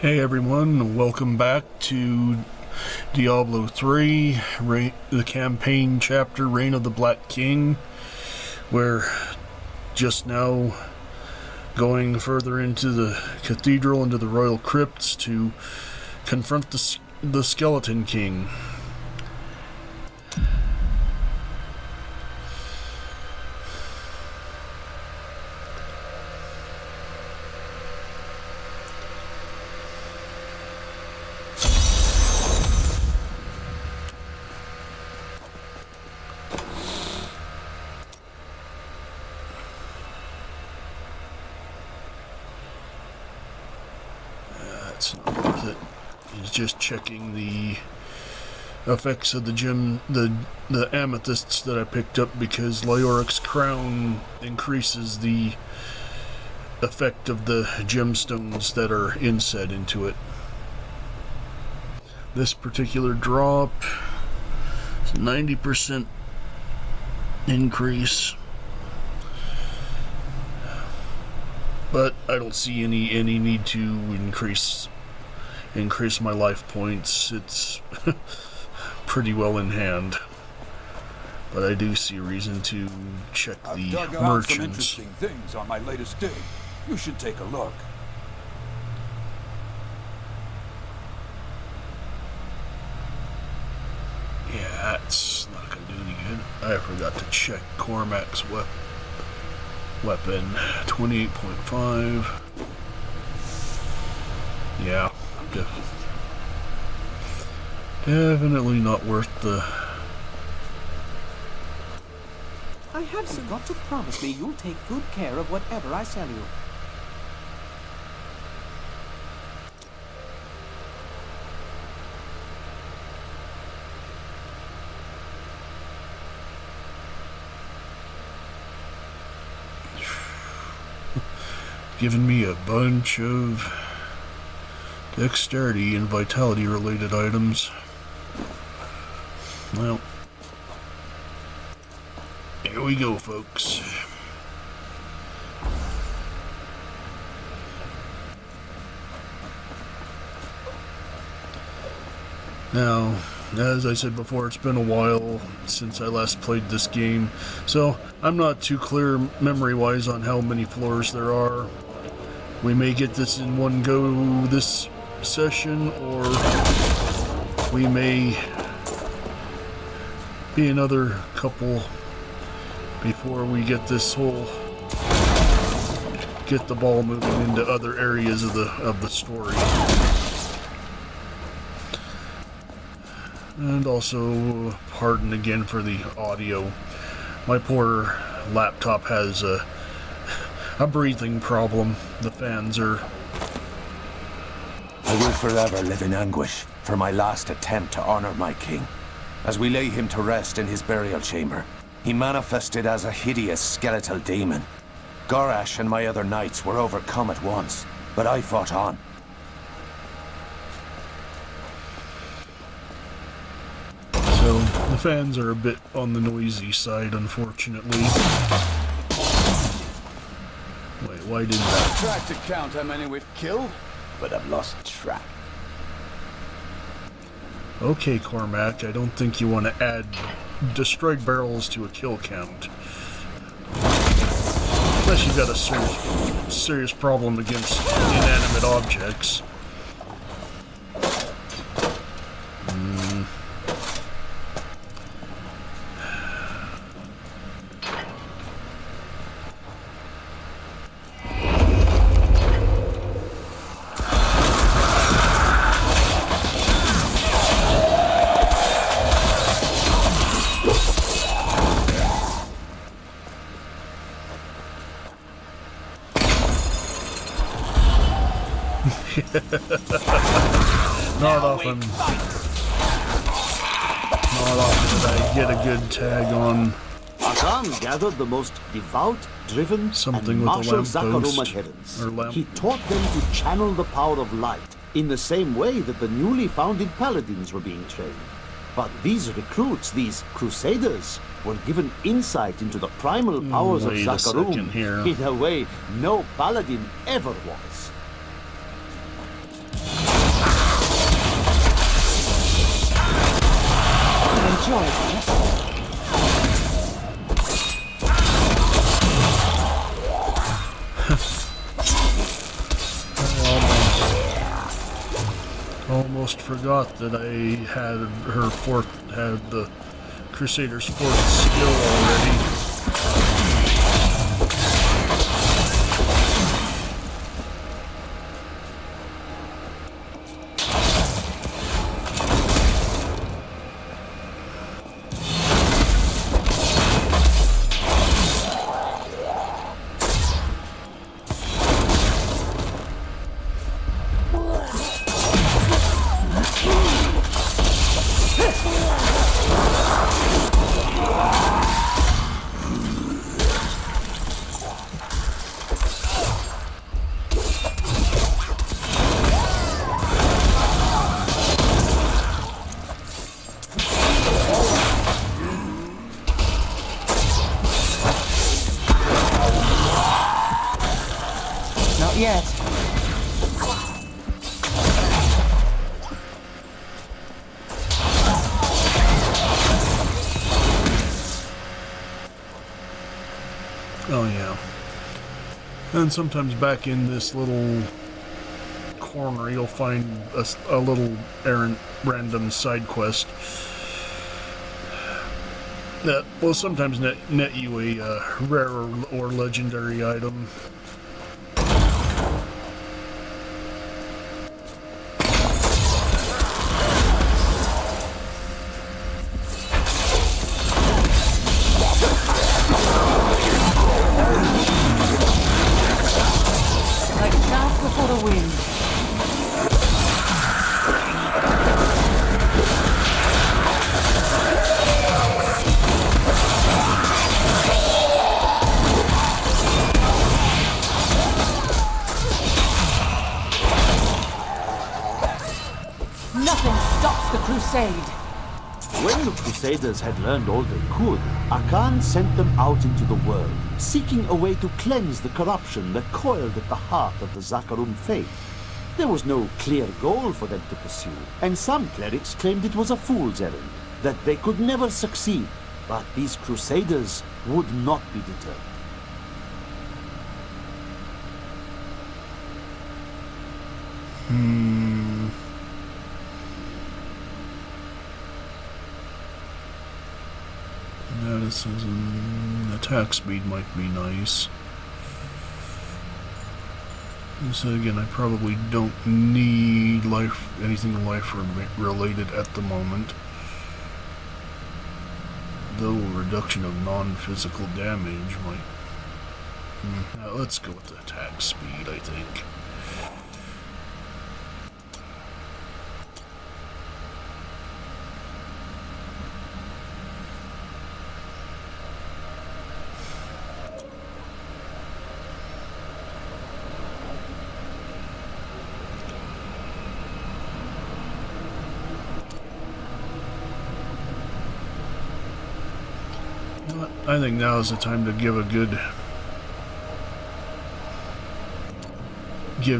Hey everyone, welcome back to Diablo 3, the campaign chapter, Reign of the Black King. We're just now going further into the Cathedral, into the Royal Crypts to confront the Skeleton King. It's not worth it. He's just checking the effects of the gem, the amethysts that I picked up, because Leoric's crown increases the effect of the gemstones that are inset into it. This particular drop is 90% increase. But I don't see any need to increase my life points. It's pretty well in hand. But I do see a reason to check the dug out merchants. some interesting things on my latest dig. You should take a look. Yeah, that's not gonna do any good. I forgot to check Cormac's weapon. 28.5. Yeah, definitely not worth the... I have got to promise me you'll take good care of whatever I sell you. Giving me a bunch of dexterity and vitality related items. Well, here we go, folks. Now, as I said before, it's been a while since I last played this game, so I'm not too clear memory-wise on how many floors there are. We may get this in one go this session, or we may be another couple before we get the ball moving into other areas of the story. And also, pardon again for the audio. My poor laptop has a breathing problem. The fans are... I will forever live in anguish for my last attempt to honor my king. As we lay him to rest in his burial chamber, he manifested as a hideous skeletal demon. Gorash and my other knights were overcome at once, but I fought on. So, the fans are a bit on the noisy side, unfortunately. Wait, why did that? Tried to count how many we've killed, but I've lost track. Okay, Cormac, I don't think you want to add destroyed barrels to a kill count. Unless you've got a serious problem against inanimate objects. Not often did I get a good tag on Akan gathered the most devout, driven, something and with a martial lamppost Zakaroma adherents. or lamp. He taught them to channel the power of light in the same way that the newly founded paladins were being trained. But these recruits, these crusaders, were given insight into the primal powers of Wait a second Zakarum here. in a way no paladin ever was. Almost forgot that I had the Crusader's fourth skill already. Not yet. Oh yeah. And sometimes back in this little corner you'll find a little errant random side quest that will sometimes net you a rare or legendary item. Like chaff before the wind. Nothing stops the crusade. When the Crusaders had learned all they could, Akan sent them out into the world, seeking a way to cleanse the corruption that coiled at the heart of the Zakarum faith. There was no clear goal for them to pursue, and some clerics claimed it was a fool's errand, that they could never succeed. But these Crusaders would not be deterred. Now this is attack speed might be nice. So again, I probably don't need anything life related at the moment. Though a reduction of non-physical damage might... Now let's go with the attack speed, I think. I think now is the time to give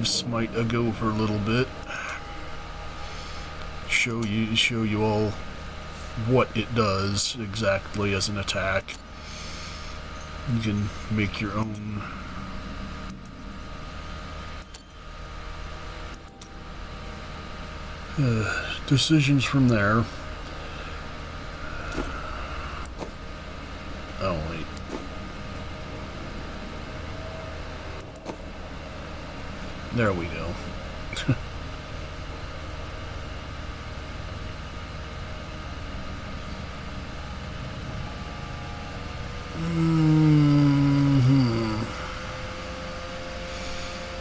Smite a go for a little bit. Show you all what it does exactly as an attack. You can make your own decisions from there. Oh, wait. There we go.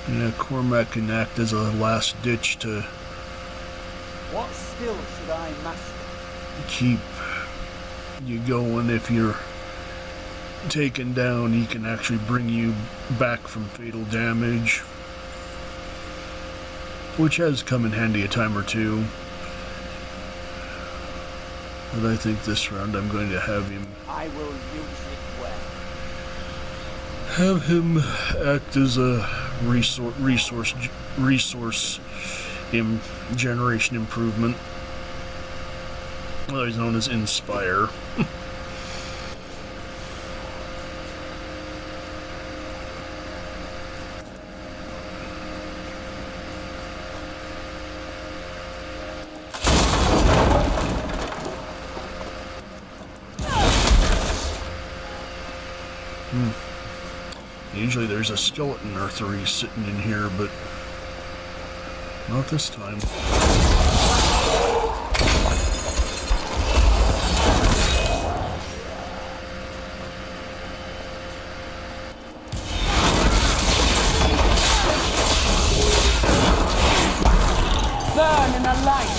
Yeah, Cormac can act as a last ditch to What skill should I master? keep you going. If you're taken down, he can actually bring you back from fatal damage, which has come in handy a time or two. But I think this round I'm going to have him I will use it well. act as a resource generation improvement, otherwise known as Inspire. Usually there's a skeleton or three sitting in here, but not this time. Burn in the light!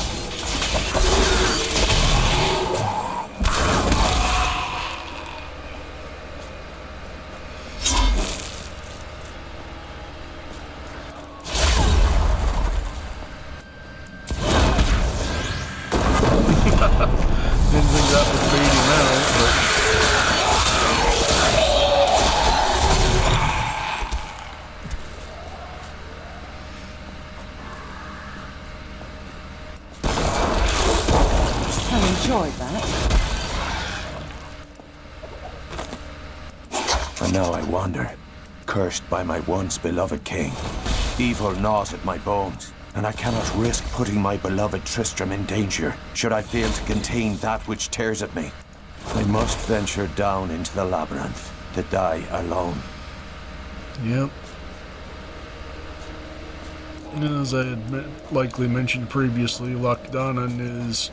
Didn't think that would fade him out, but I enjoyed that. And now I wander, cursed by my once beloved king. Evil gnaws at my bones, and I cannot risk putting my beloved Tristram in danger should I fail to contain that which tears at me. I must venture down into the labyrinth to die alone. yep. As I had likely mentioned previously, Lochdanan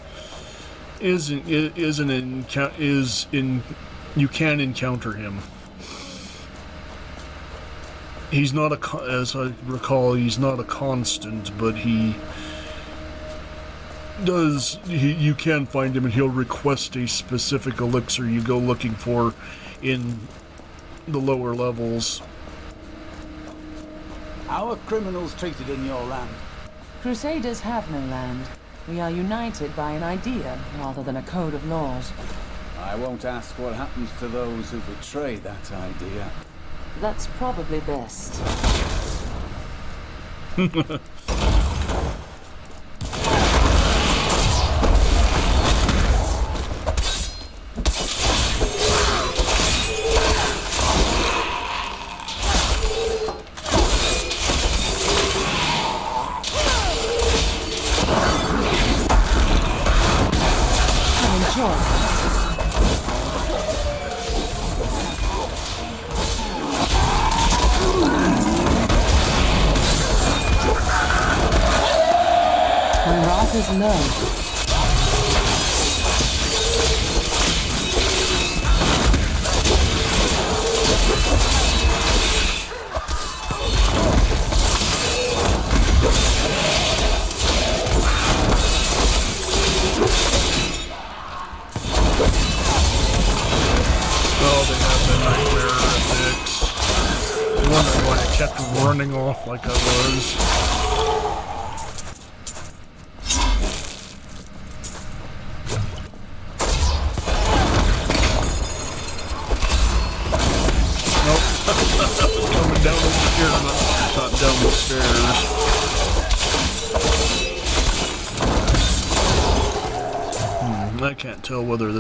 you can encounter him. He's not as I recall, he's not a constant, but you can find him and he'll request a specific elixir you go looking for in the lower levels. How are criminals treated in your land? Crusaders have no land. We are united by an idea rather than a code of laws. I won't ask what happens to those who betray that idea. That's probably best. My wrath is low. Oh, they have the nightmare attacks. I wonder why I kept running off like I was. Coming down over here, not down the stairs. I can't tell whether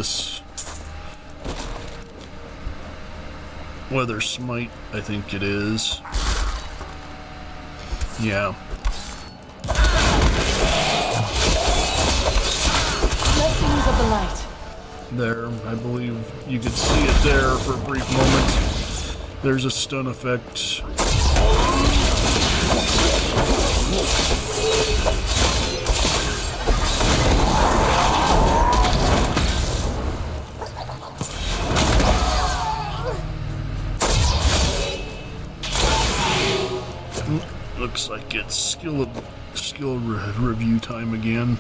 smite, I think it is. Yeah. Blessings of the light. There, I believe you could see it there for a brief moment. There's a stun effect. Looks like it's skill review time again.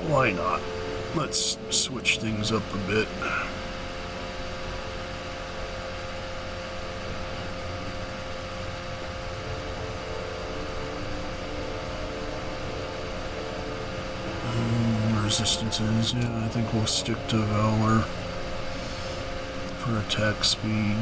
Why not? Let's switch things up a bit. resistances. Yeah, I think we'll stick to Valor for attack speed.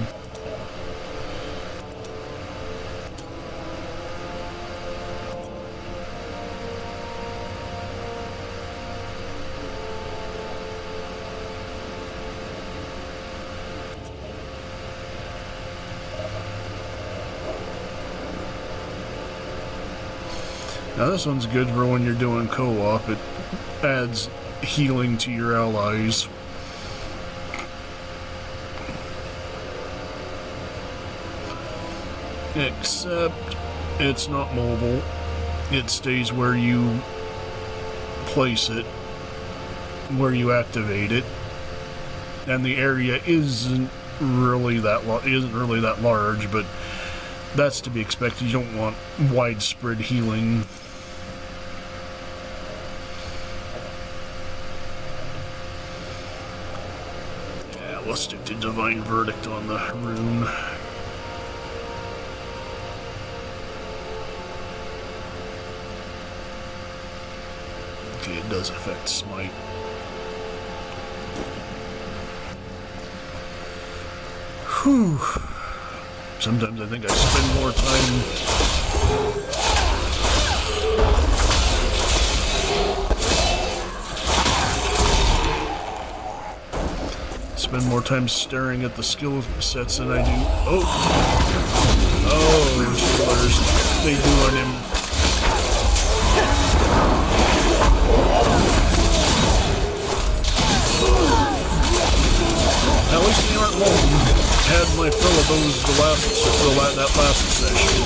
Now this one's good for when you're doing co-op. It adds healing to your allies. Except it's not mobile. It stays where you place it, where you activate it, and the area isn't really that large, but that's to be expected. You don't want widespread healing. Yeah, we'll stick to Divine Verdict on the rune. Okay, it does affect Smite. Whew. Sometimes I think I spend more time staring at the skill sets than I do. Oh, healers. They do on him. At least they aren't long. Had my fill of those that last session.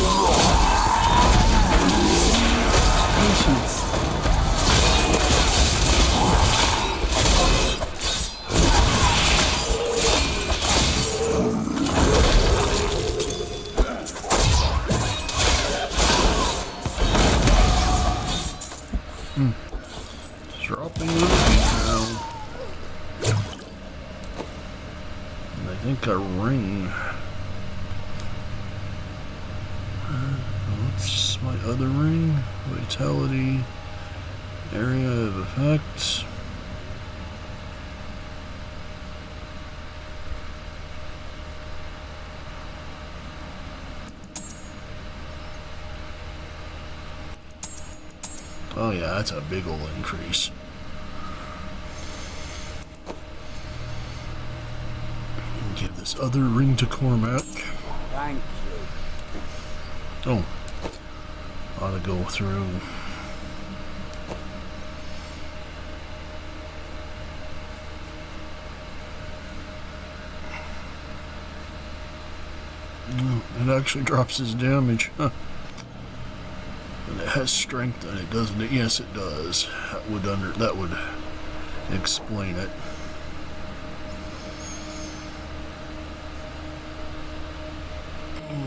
Patience. Dropping the beat now. And I think a ring. What's my other ring? Vitality. Area of effect. Oh yeah, that's a big ol' increase. Give this other ring to Cormac. Thank you. Oh. Ought to go through. Oh, it actually drops his damage. Huh. And it has strength on it, doesn't it? Yes, it does. That would explain it.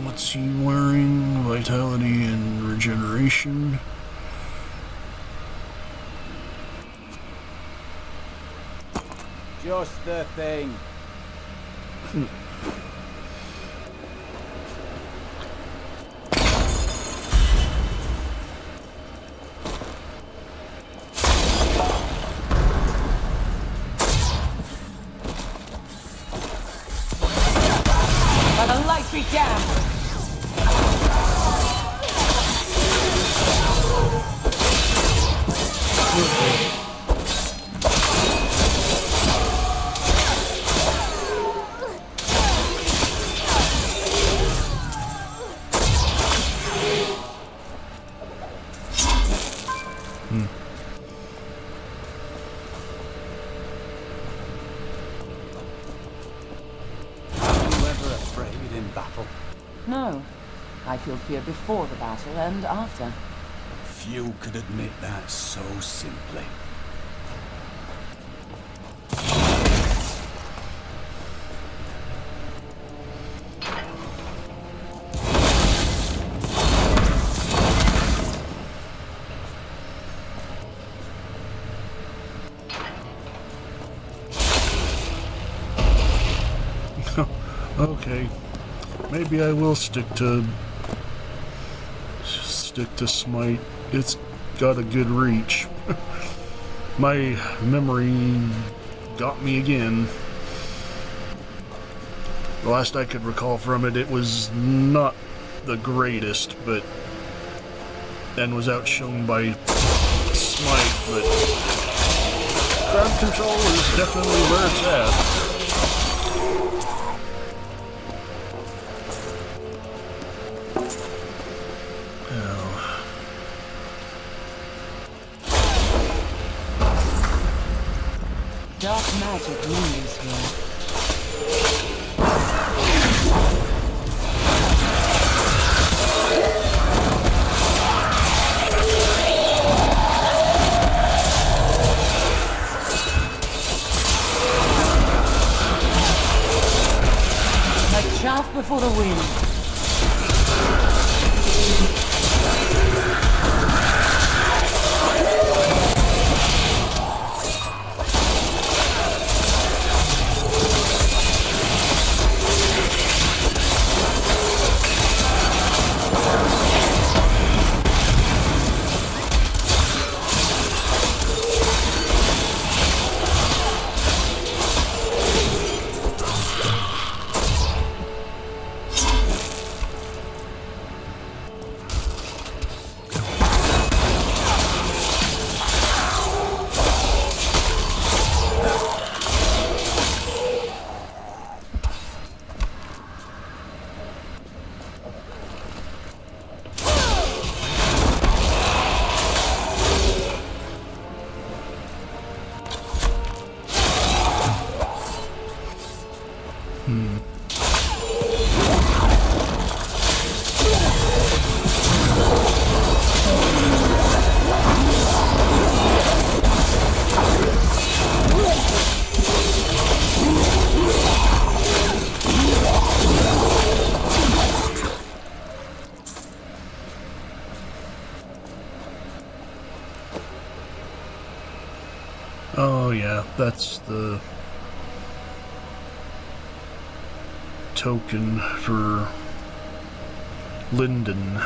What's he wearing? Vitality and regeneration. Just the thing. By the light be damned! No. I feel fear before the battle and after. Few could admit that so simply. Okay. Maybe I will stick to Smite. It's got a good reach. My memory got me again. The last I could recall from it, it was not the greatest, but then was outshone by Smite, but crowd control is definitely where it's at. Dark magic lingers here. Like chaff before the wind. Oh yeah, that's the token for Linden.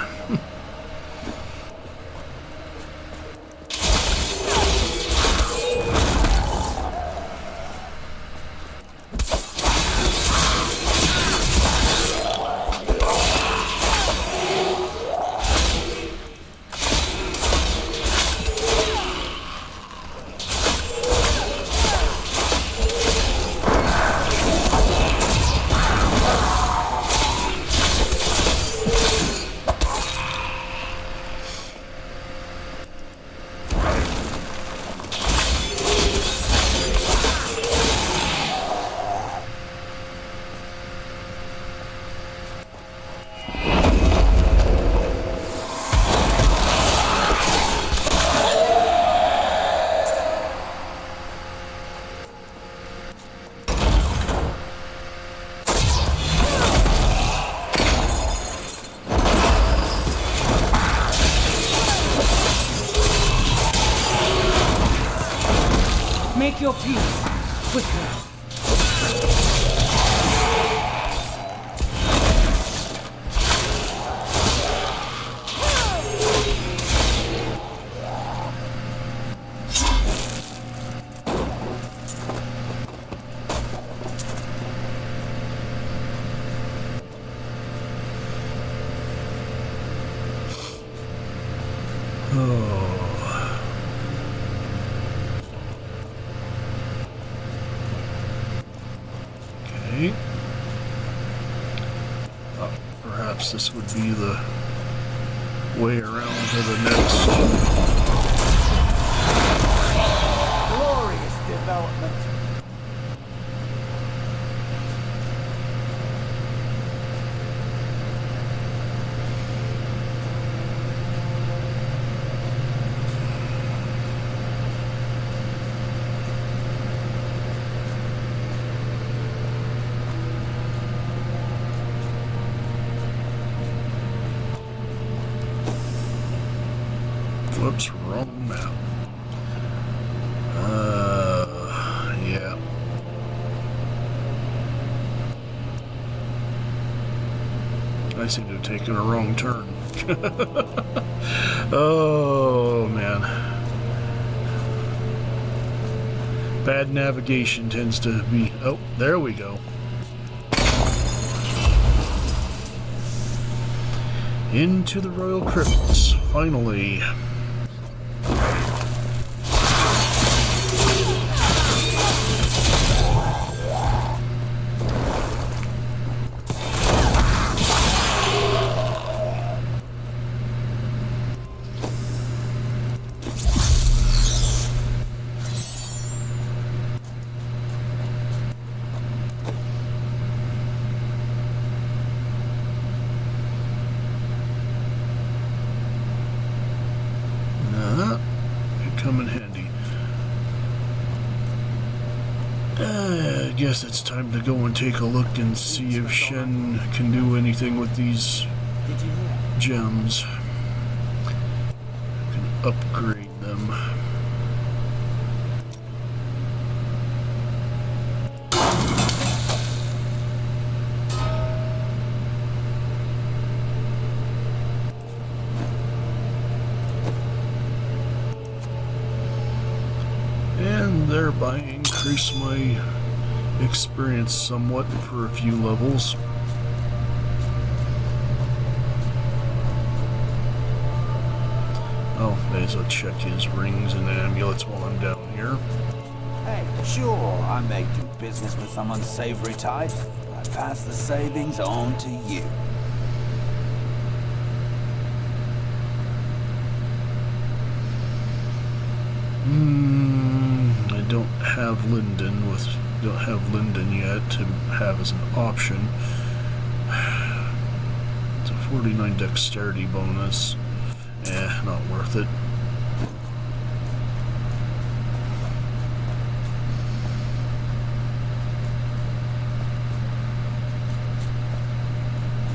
Make your peace, quickly. Okay. Perhaps this would be the way around to the next. Glorious development. Whoops, wrong map. Yeah. I seem to have taken a wrong turn. Oh, man. Bad navigation tends to be... Oh, there we go. Into the royal crypts, finally. Come in handy. I guess it's time to go and take a look and see if Shen can do anything with these gems. Can upgrade them. And thereby increase my experience somewhat for a few levels. Oh, may as well check his rings and amulets while I'm down here. Hey, sure, I may do business with some unsavory type. I pass the savings on to you. I don't have Linden yet to have as an option. It's a 49 dexterity bonus. Not worth it.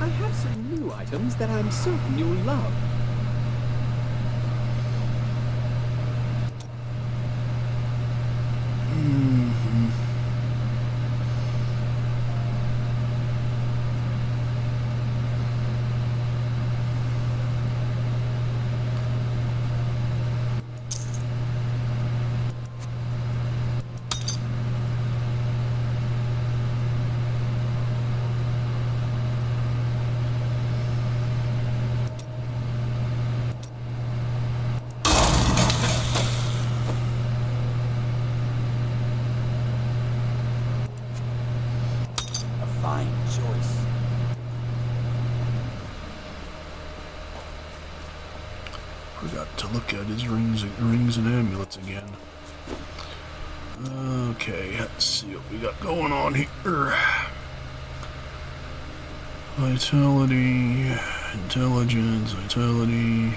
I have some new items that I'm certain you'll love. Fine choice. Forgot to look at his rings and amulets again. Okay, let's see what we got going on here. Vitality, intelligence, vitality,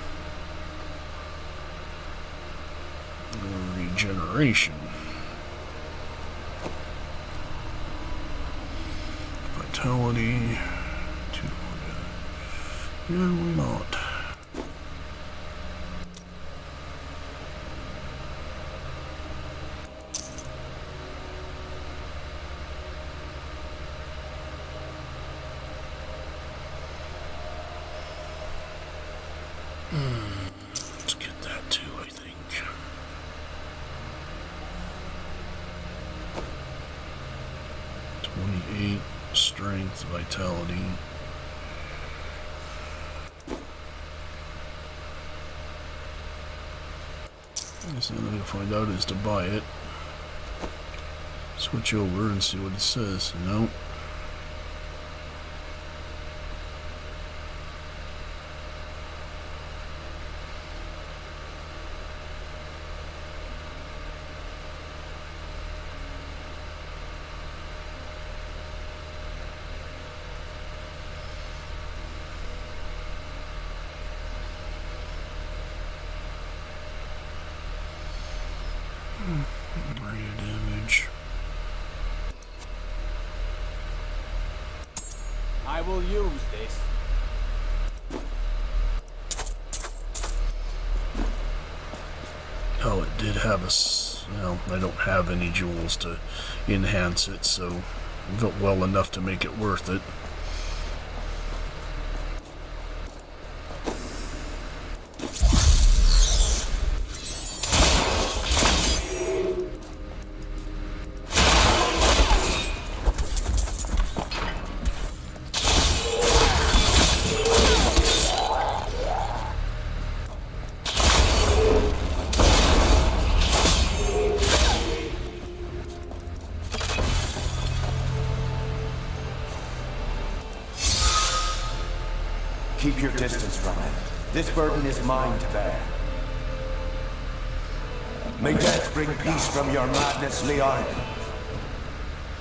regeneration. Vitality, 2 more. Yeah, why not? Let's get that too, I think. $28 strength, vitality. I guess the only way to find out is to buy it. Switch over and see what it says. Nope. Area damage. I will use this. Oh, it did have well, I don't have any jewels to enhance it, so well enough to make it worth it. Keep your distance from him. This burden is mine to bear. May death bring peace from your madness, Leon.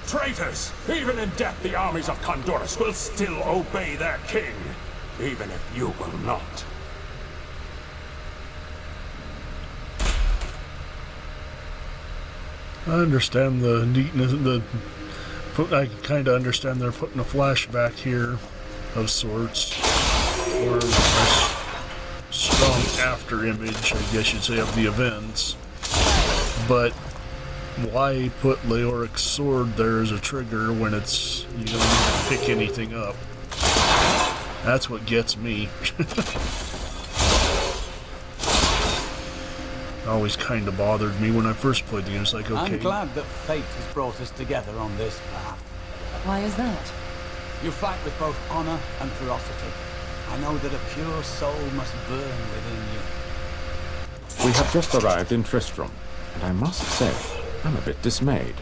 Traitors! Even in death, the armies of Condorus will still obey their king, even if you will not. I understand the neatness. I kind of understand they're putting a flashback here of sorts, or a strong after image, I guess you'd say, of the events. But why put Leoric's sword there as a trigger when it's you don't need to pick anything up? That's what gets me. Always kind of bothered me when I first played the game. It's like, okay. I'm glad that fate has brought us together on this path. Why is that? You fight with both honor and ferocity. I know that a pure soul must burn within you. We have just arrived in Tristram, and I must say, I'm a bit dismayed.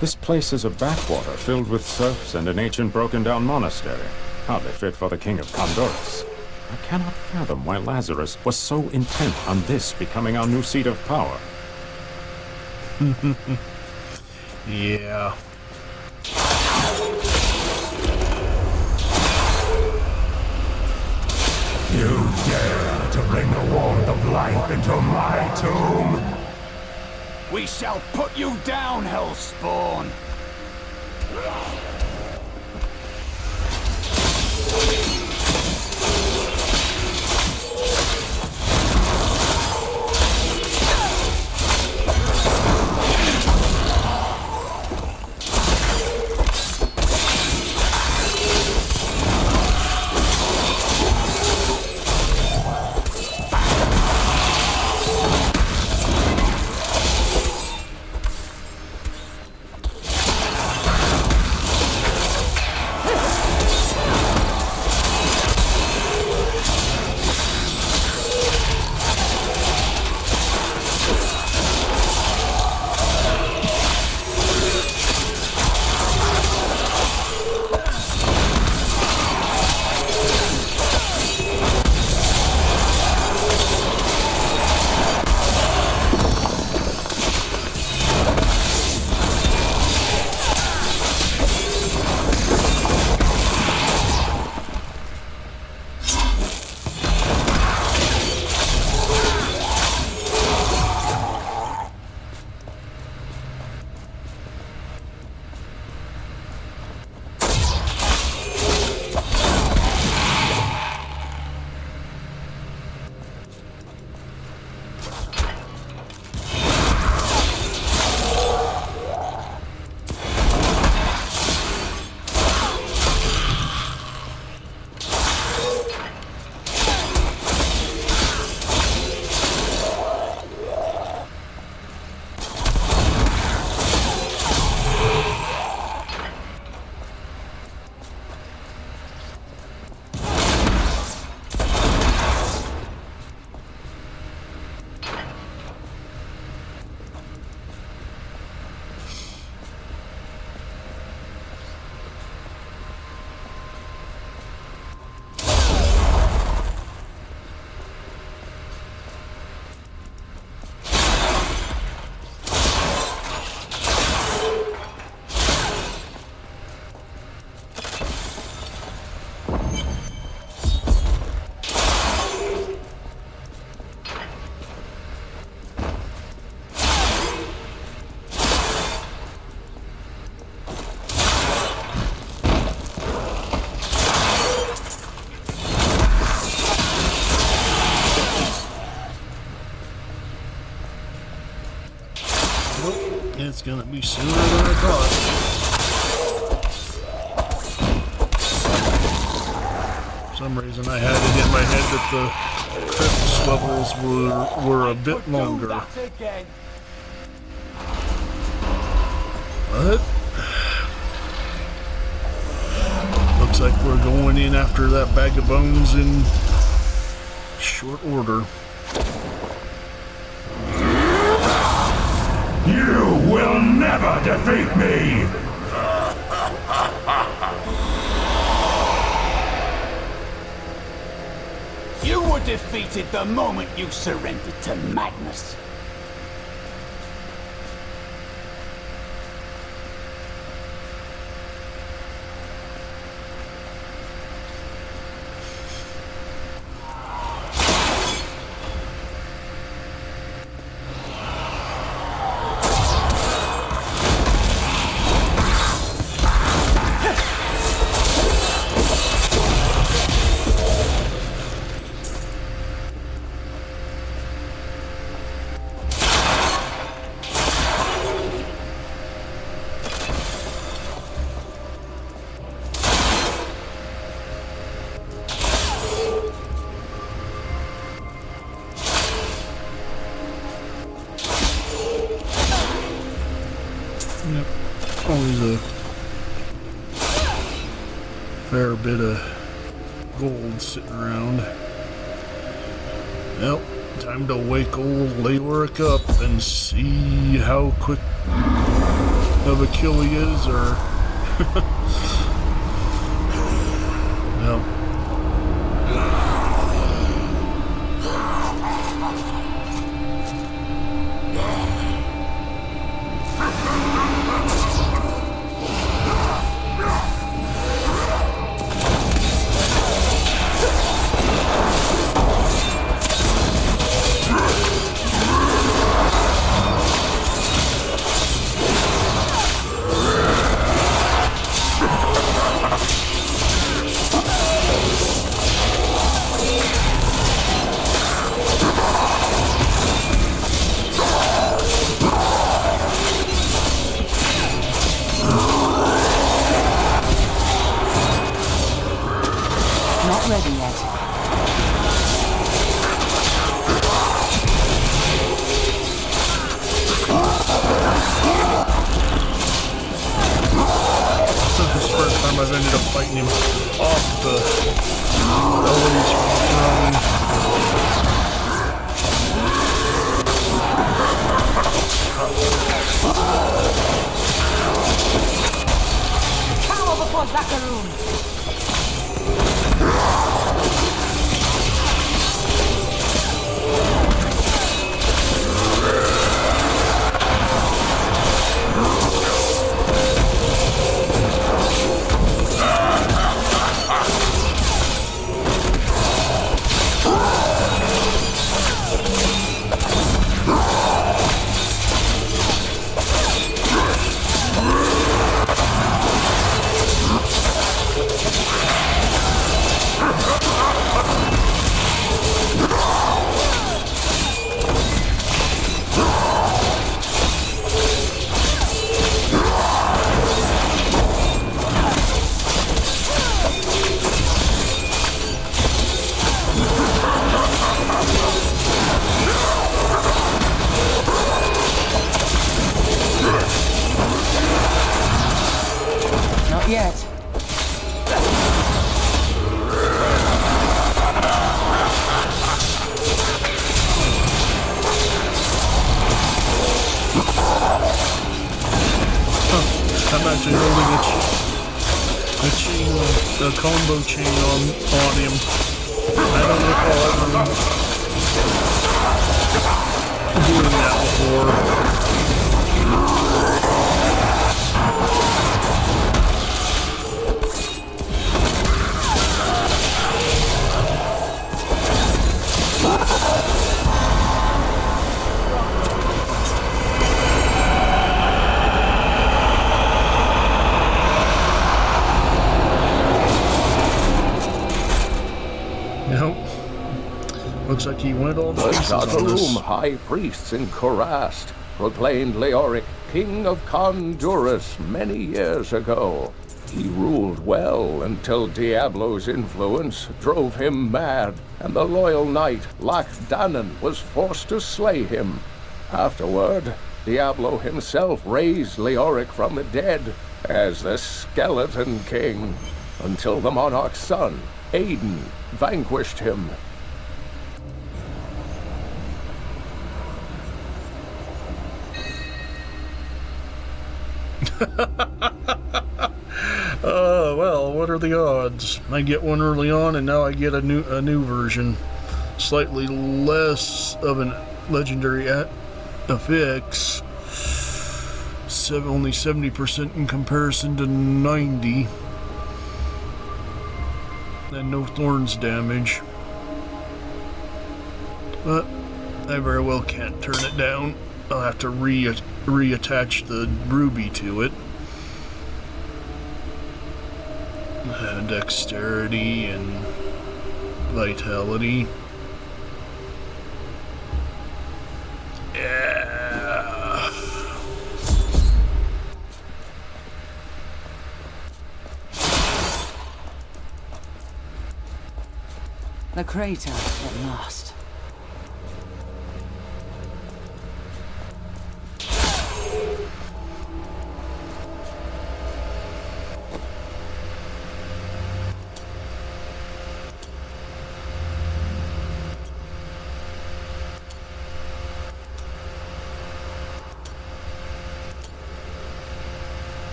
This place is a backwater filled with serfs and an ancient broken-down monastery, hardly fit for the King of Condorus. I cannot fathom why Lazarus was so intent on this becoming our new seat of power. Yeah. You dare to bring the warmth of life into my tomb? We shall put you down, Hellspawn! It's gonna be sooner than I thought. For some reason I had it in my head that the crypts levels were a bit longer. But looks like we're going in after that bag of bones in short order. You will never defeat me! defeated the moment you surrendered to madness. Yep. Always a fair bit of gold sitting around. Yep. Time to wake old Leoric up and see how quick of a kill he is, or... Yep. Not ready yet. This is the first time I've ended up fighting him off the always from the Cower before Zakaroon! Not yet. I'm actually holding a combo chain on him. I don't recall ever doing that before. Nope. Looks like he went all the The pieces on this. Zakarum high priests in Kurast proclaimed Leoric king of Condurus many years ago. He ruled well until Diablo's influence drove him mad, and the loyal knight Lach Danan was forced to slay him. Afterward, Diablo himself raised Leoric from the dead as the Skeleton King, until the monarch's son, Aiden, vanquished him. Well, what are the odds? I get one early on, and now I get a new version. slightly less of an legendary affix. Only 70% in comparison to 90. And no thorns damage. But I very well can't turn it down. I'll have to reattach the ruby to it. Dexterity and vitality. Yeah. The crater at last.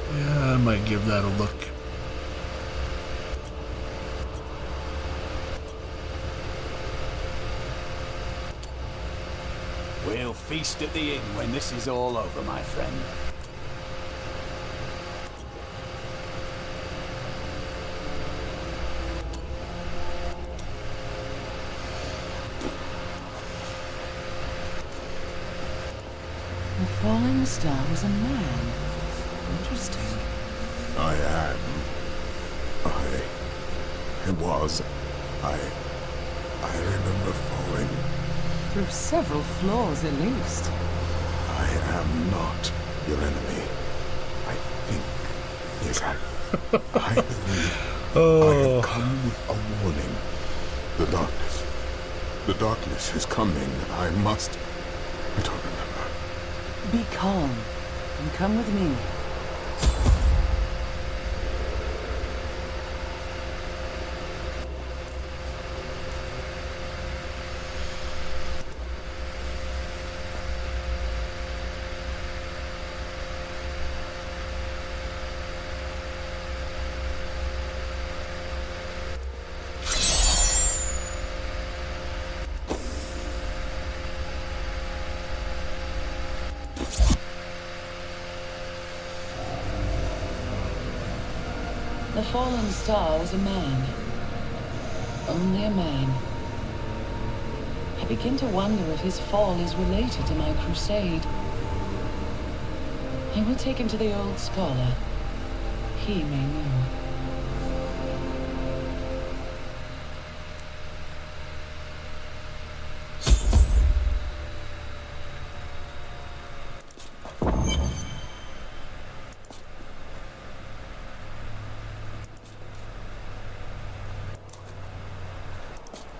Yeah, I might give that a look. We'll feast at the inn when this is all over, my friend. The falling star was a man. Interesting. I was. I remember falling. Through several floors at least. I am not your enemy. I think. Yes, I believe I have come with a warning. The darkness. The darkness is coming, and I must. I don't remember. Be calm and come with me. The fallen star was a man. Only a man. I begin to wonder if his fall is related to my crusade. I will take him to the old scholar. He may know.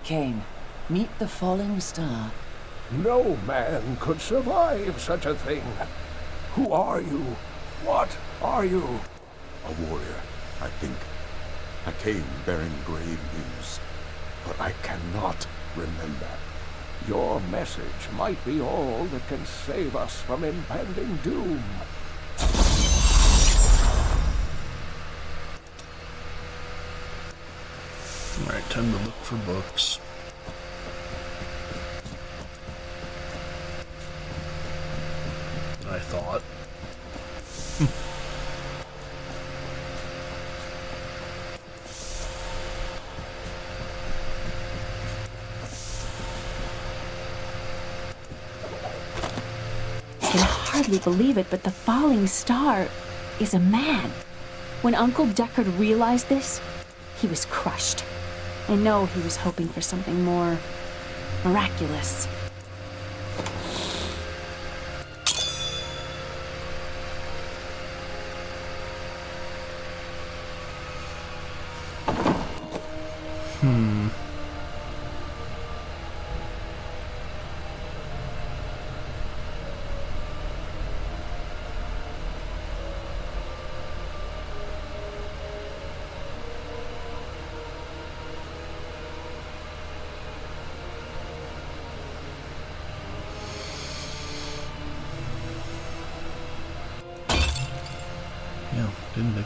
Cain, meet the falling star. No man could survive such a thing. Who are you? What are you? A warrior, I think. I came bearing grave news, but I cannot remember. Your message might be all that can save us from impending doom. Alright, time to look for books. I thought. I can hardly believe it, but the falling star is a man. When Uncle Deckard realized this, he was crushed. I know he was hoping for something more miraculous.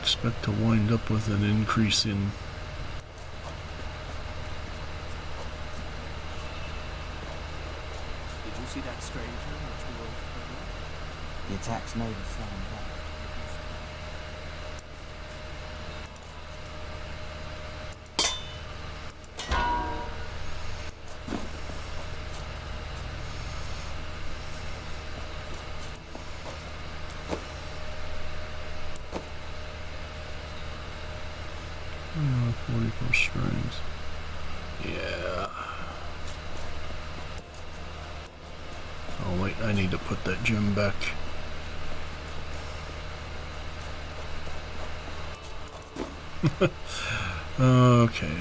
expect to wind up with an increase in... Did you see that stranger which we were earlier? The attacks may be slowing down. Oh, 44 strings. Yeah. Oh wait, I need to put that gem back. Okay,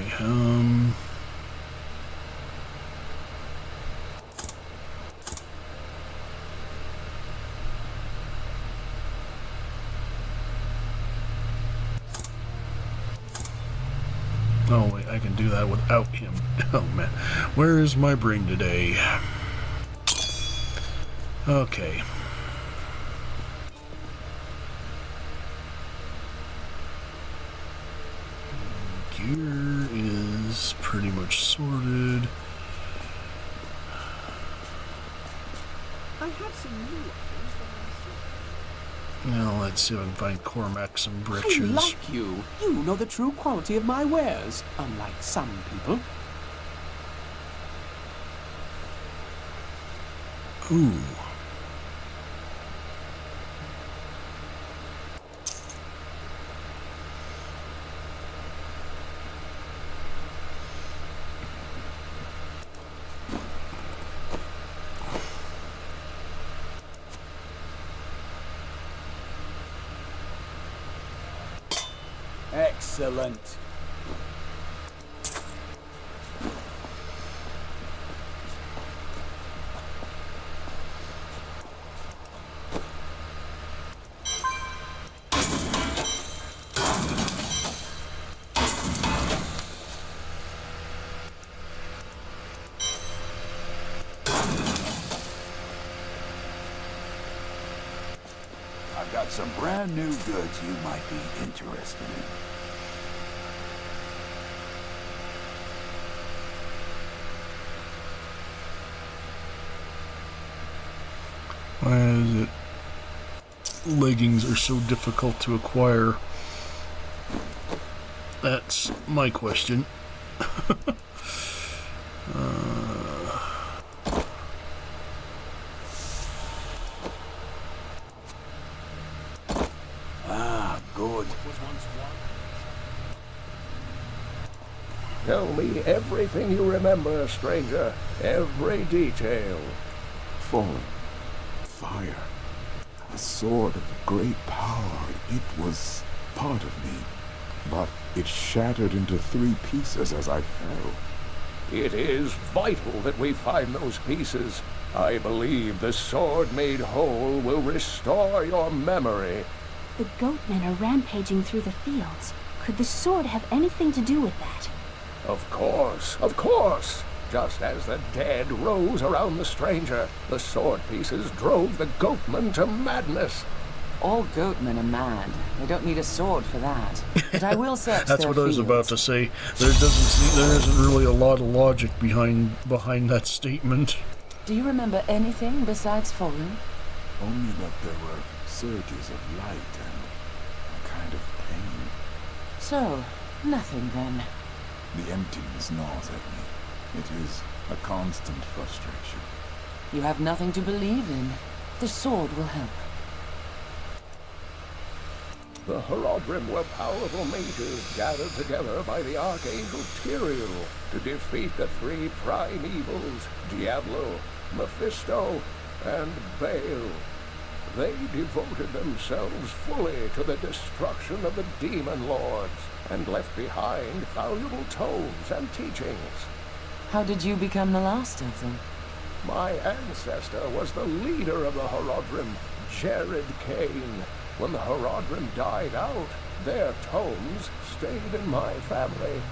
oh wait, I can do that without him. Oh man, where is my brain today? Okay. Gear is pretty much sorted. I have some new items that Now let's see if I can find Cormac some I britches. like you. You know the true quality of my wares, unlike some people. Ooh. Excellent. I've got some brand new goods you might be interested in. Why is it leggings are so difficult to acquire? That's my question. Good. Tell me everything you remember, stranger. Every detail. Falling. Fire. A sword of great power. It was part of me. But it shattered into 3 pieces as I fell. It is vital that we find those pieces. I believe the sword made whole will restore your memory. The goatmen are rampaging through the fields. Could the sword have anything to do with that? Of course, of course. Just as the dead rose around the stranger, the sword pieces drove the goatmen to madness. All goatmen are mad. They don't need a sword for that. But I will search That's their what I was fields. about to say. There isn't really a lot of logic behind that statement. Do you remember anything besides falling? Only that there were surges of light and a kind of pain. So, nothing then. The emptiness gnaws at me. It is a constant frustration. You have nothing to believe in. The sword will help. The Horodrim were powerful mages gathered together by the Archangel Tyrael to defeat the 3 prime evils, Diablo, Mephisto, and Baal. They devoted themselves fully to the destruction of the demon lords and left behind valuable tomes and teachings. How did you become the last of them? My ancestor was the leader of the Horodrim, Jared Kane. When the Horodrim died out, their tomes stayed in my family.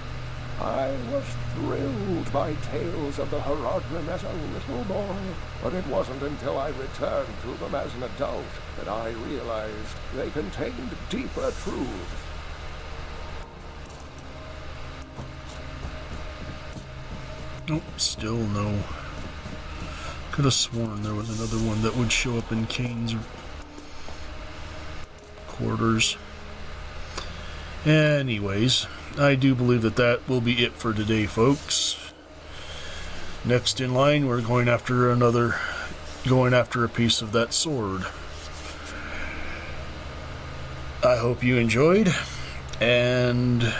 I was thrilled by tales of the Horodrim as a little boy, but it wasn't until I returned to them as an adult that I realized they contained deeper truths. Nope, still no. Could have sworn there was another one that would show up in Kane's quarters. Anyways, I do believe that that will be it for today, folks. Next in line, we're going after a piece of that sword. I hope you enjoyed, and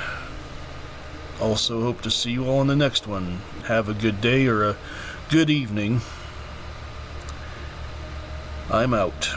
also hope to see you all in the next one. Have a good day or a good evening. I'm out.